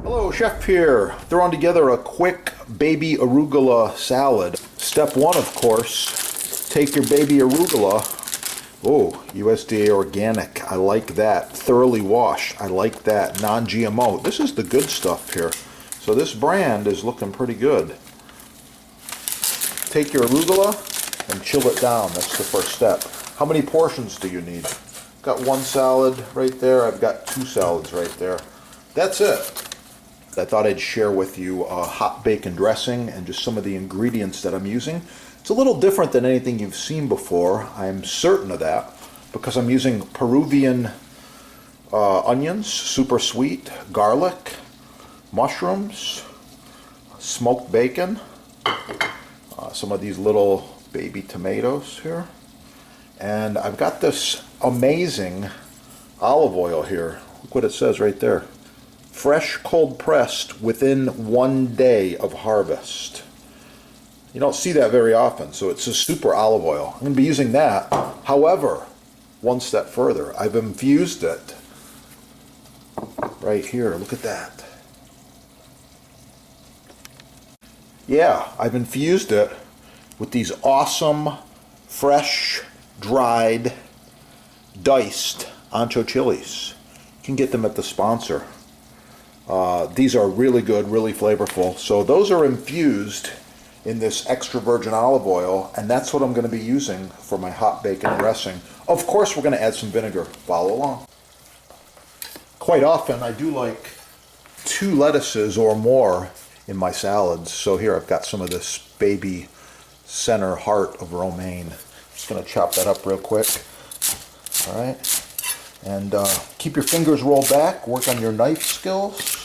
Hello, Chef here. Throwing together a quick baby arugula salad. Step one, of course, take your baby arugula. Oh, USDA organic. I like that. Thoroughly washed. I like that. Non-GMO. This is the good stuff here. So this brand is looking pretty good. Take your arugula and chill it down. That's the first step. How many portions do you need? Got one salad right there. I've got two salads right there. That's it. I thought I'd share with you a hot bacon dressing and just some of the ingredients that I'm using. It's a little different than anything you've seen before. I'm certain of that because I'm using Peruvian onions, super sweet, garlic, mushrooms, smoked bacon, some of these little baby tomatoes here. And I've got this amazing olive oil here. Look what it says right there. Fresh, cold pressed within 1 day of harvest. You don't see that very often, so it's a super olive oil. I'm going to be using that. However, one step further, I've infused it right here. Look at that. Yeah, I've infused it with these awesome, fresh, dried, diced ancho chilies. You can get them at the sponsor. These are really good, really flavorful. So those are infused in this extra virgin olive oil, and that's what I'm going to be using for my hot bacon dressing. Of course, we're going to add some vinegar. Follow along. Quite often, I do like 2 lettuces or more in my salads. So here I've got some of this baby center heart of romaine. Just going to chop that up real quick. All right. And keep your fingers rolled back. Work on your knife skills.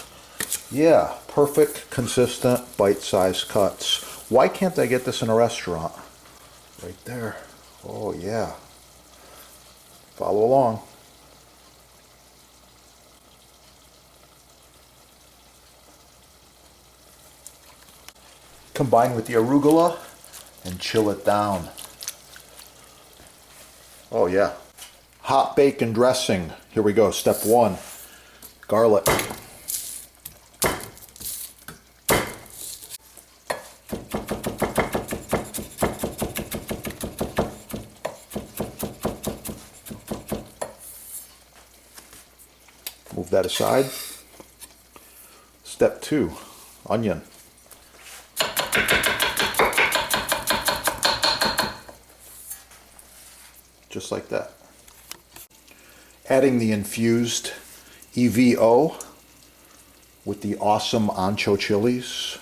Yeah, perfect, consistent, bite-sized cuts. Why can't I get this in a restaurant? Right there. Oh, yeah. Follow along. Combine with the arugula and chill it down. Oh, yeah. Hot bacon dressing. Here we go. Step 1. Garlic. Move that aside. Step 2. Onion. Just like that. Adding the infused EVO with the awesome ancho chilies.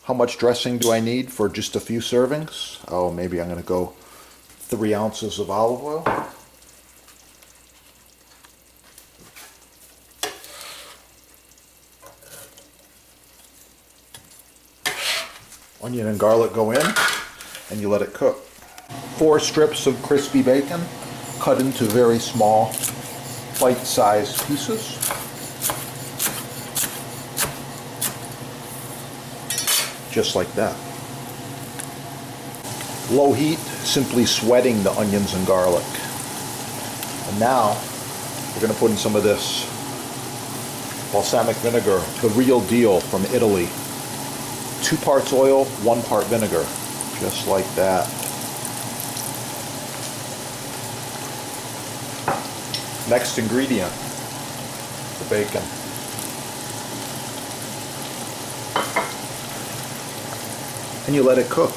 How much dressing do I need for just a few servings? Oh, maybe I'm going to go 3 ounces of olive oil. Onion and garlic go in, and you let it cook. 4 strips of crispy bacon, cut into very small, bite-sized pieces. Just like that. Low heat, simply sweating the onions and garlic. And now, we're going to put in some of this balsamic vinegar, the real deal from Italy. 2 parts oil, 1 part vinegar. Just like that. Next ingredient, the bacon. And you let it cook.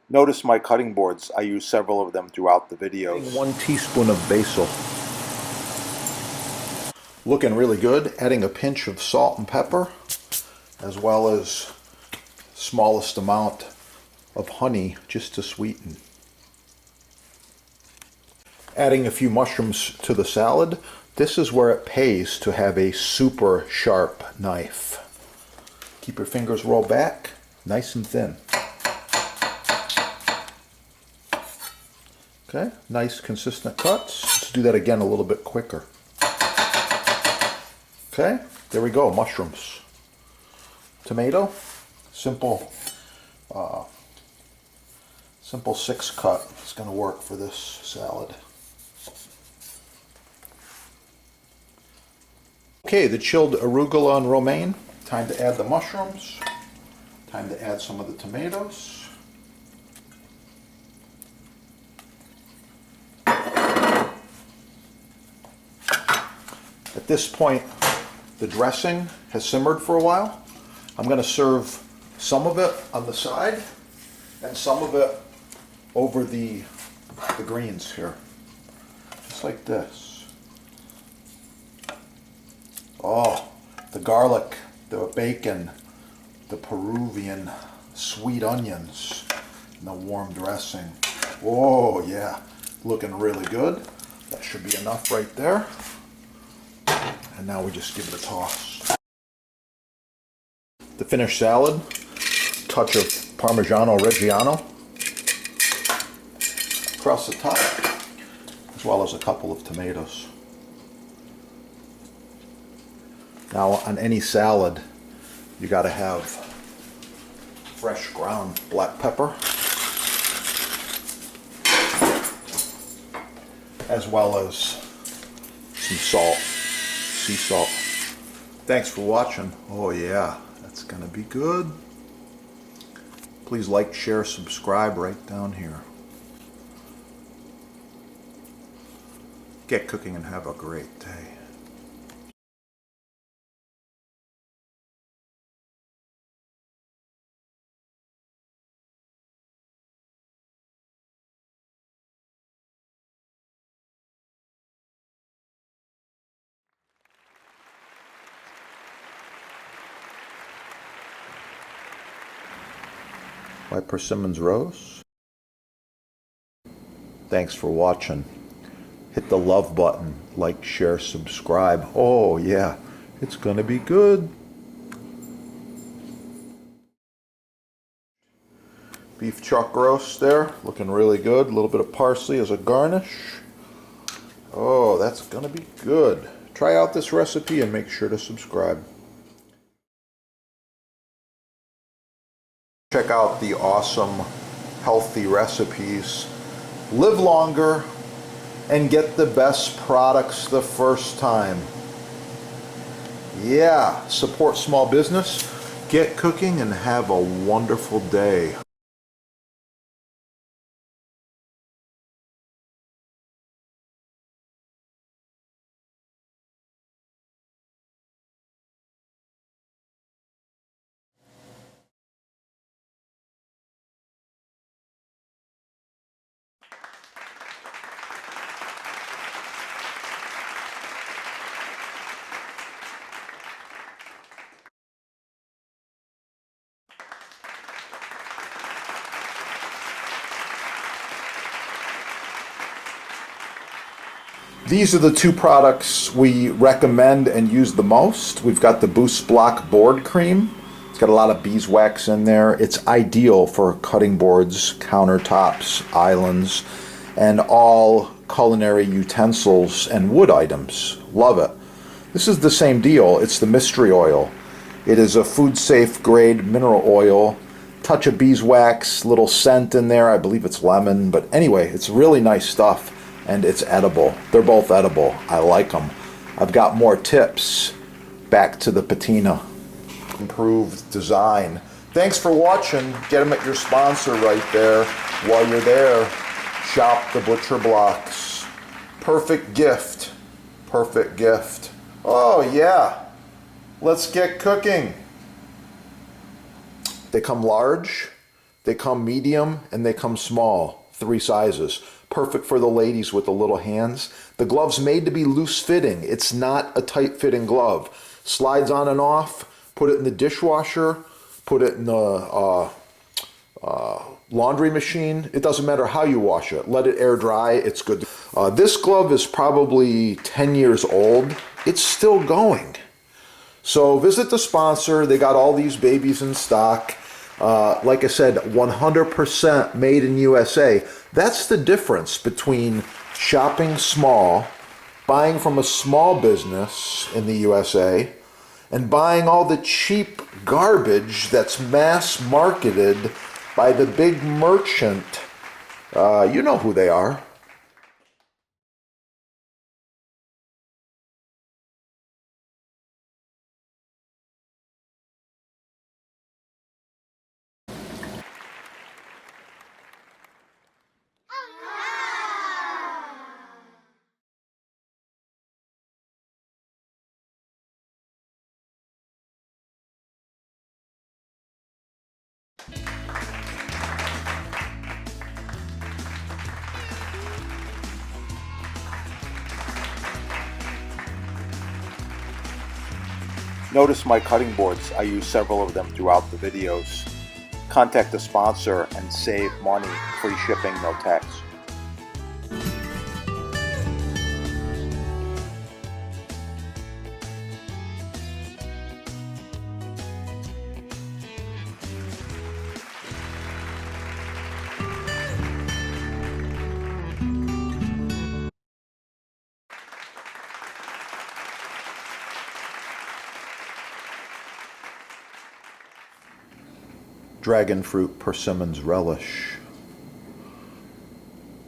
Notice my cutting boards. I use several of them throughout the videos. 1 teaspoon of basil. Looking really good. Adding a pinch of salt and pepper, as well as smallest amount of honey just to sweeten. Adding a few mushrooms to the salad. This is where it pays to have a super sharp knife. Keep your fingers rolled back, nice and thin. Okay, nice consistent cuts. Let's do that again a little bit quicker. Okay, there we go, mushrooms. Tomato, simple 6 cut. It's going to work for this salad. Okay, the chilled arugula and romaine. Time to add the mushrooms. Time to add some of the tomatoes. At this point, the dressing has simmered for a while. I'm going to serve some of it on the side and some of it over the greens here. Just like this. Oh, the garlic, the bacon, the Peruvian sweet onions, and the warm dressing. Oh yeah, looking really good. That should be enough right there. And now we just give it a toss. The finished salad, touch of Parmigiano Reggiano across the top, as well as a couple of tomatoes. Now on any salad, you got to have fresh ground black pepper, as well as some salt, sea salt. Thanks for watching. Oh yeah, that's gonna be good. Please like, share, subscribe right down here. Get cooking and have a great day. White persimmons roast. Thanks for watching. Hit the love button, like, share, subscribe. Oh yeah, it's gonna be good. Beef chuck roast there, looking really good. A little bit of parsley as a garnish. Oh, that's gonna be good. Try out this recipe and make sure to subscribe. Check out the awesome healthy recipes. Live longer and get the best products the first time. Yeah, support small business, get cooking, and have a wonderful day. These are the two products we recommend and use the most. We've got the Boost Block board cream. It's got a lot of beeswax in there. It's ideal for cutting boards, countertops, islands, and all culinary utensils and wood items. Love it. This is the same deal. It's the mystery oil. It is a food safe grade mineral oil. Touch of beeswax, little scent in there. I believe it's lemon, but anyway, it's really nice stuff. And it's edible. They're both edible. I like them. I've got more tips. Back to the patina. Improved design. Thanks for watching. Get them at your sponsor right there. While you're there, shop the butcher blocks. Perfect gift. Perfect gift. Oh yeah. Let's get cooking. They come large, they come medium, and they come small. 3 sizes. Perfect for the ladies with the little hands. The glove's made to be loose fitting. It's not a tight fitting glove. Slides on and off. Put it in the dishwasher. Put it in the laundry machine. It doesn't matter how you wash it. Let it air dry. It's good. This glove is probably 10 years old. It's still going. So visit the sponsor. They got all these babies in stock. Like I said, 100% made in USA. That's the difference between shopping small, buying from a small business in the USA, and buying all the cheap garbage that's mass marketed by the big merchant. You know who they are. Notice my cutting boards. I use several of them throughout the videos. Contact the sponsor and save money. Free shipping, no tax. Dragon fruit persimmons relish.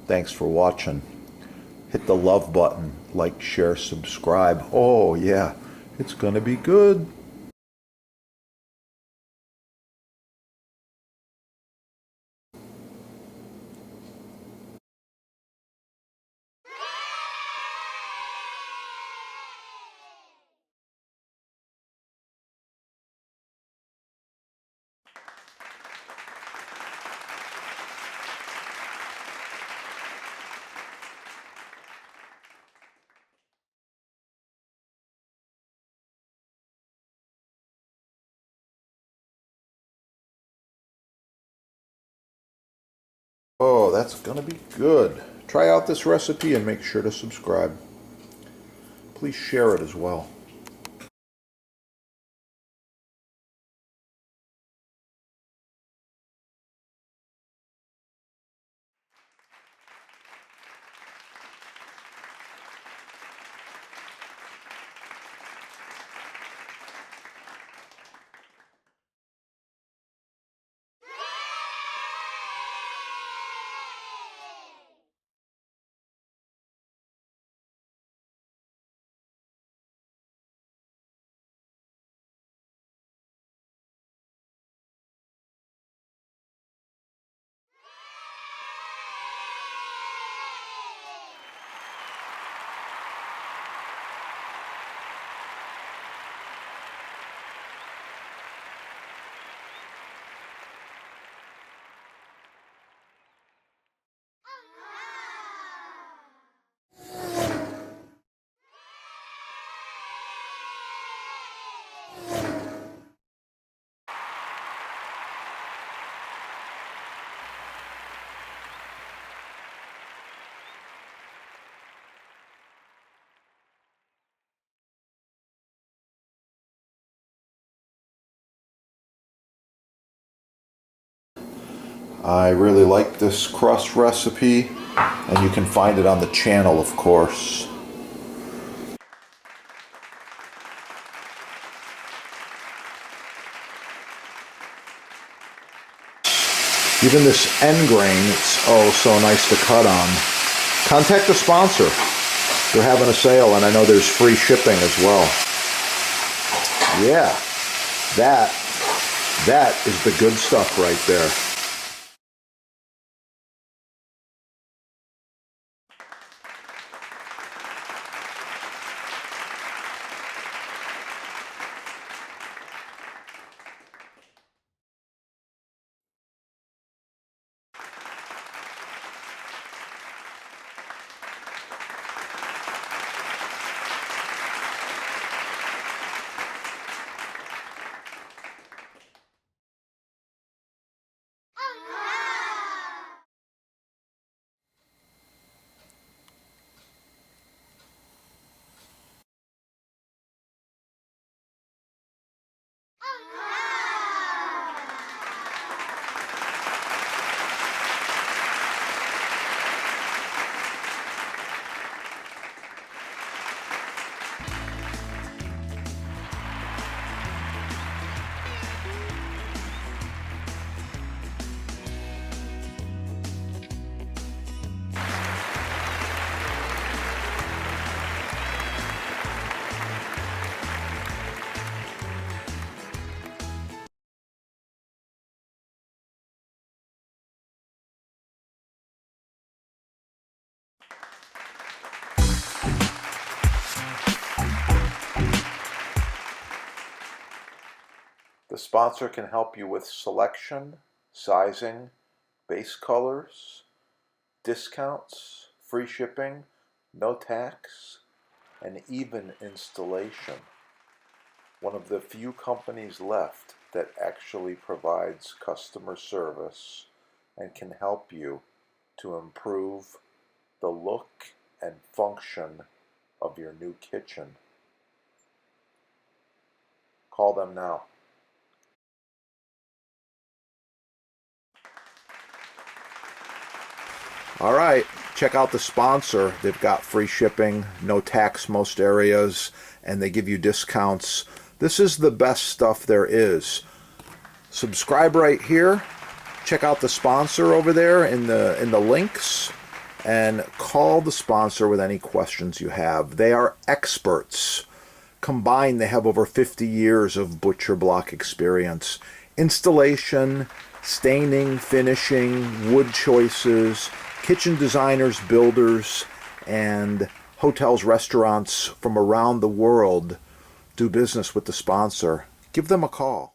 Thanks for watching. Hit the love button, like, share, subscribe. Oh yeah, it's gonna be good. Oh, that's gonna be good. Try out this recipe and make sure to subscribe. Please share it as well. I really like this crust recipe, and you can find it on the channel, of course. Even this end grain, it's oh so nice to cut on. Contact the sponsor. They're having a sale, and I know there's free shipping as well. Yeah, that is the good stuff right there. The sponsor can help you with selection, sizing, base colors, discounts, free shipping, no tax, and even installation. one of the few companies left that actually provides customer service and can help you to improve the look and function of your new kitchen. Call them now. All right, check out the sponsor. They've got free shipping, no tax most areas, and they give you discounts. This is the best stuff there is. Subscribe right here. Check out the sponsor over there in the links, and call the sponsor with any questions you have. They are experts. Combined, they have over 50 years of butcher block experience. Installation, staining, finishing, wood choices, kitchen designers, builders, and hotels, restaurants from around the world do business with the sponsor. Give them a call.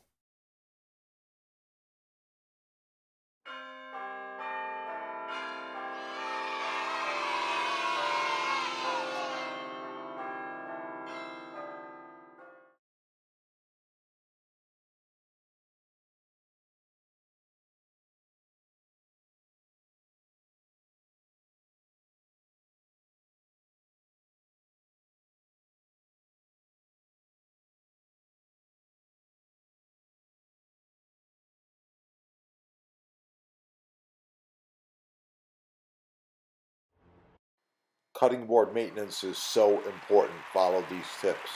Cutting board maintenance is so important. Follow these tips.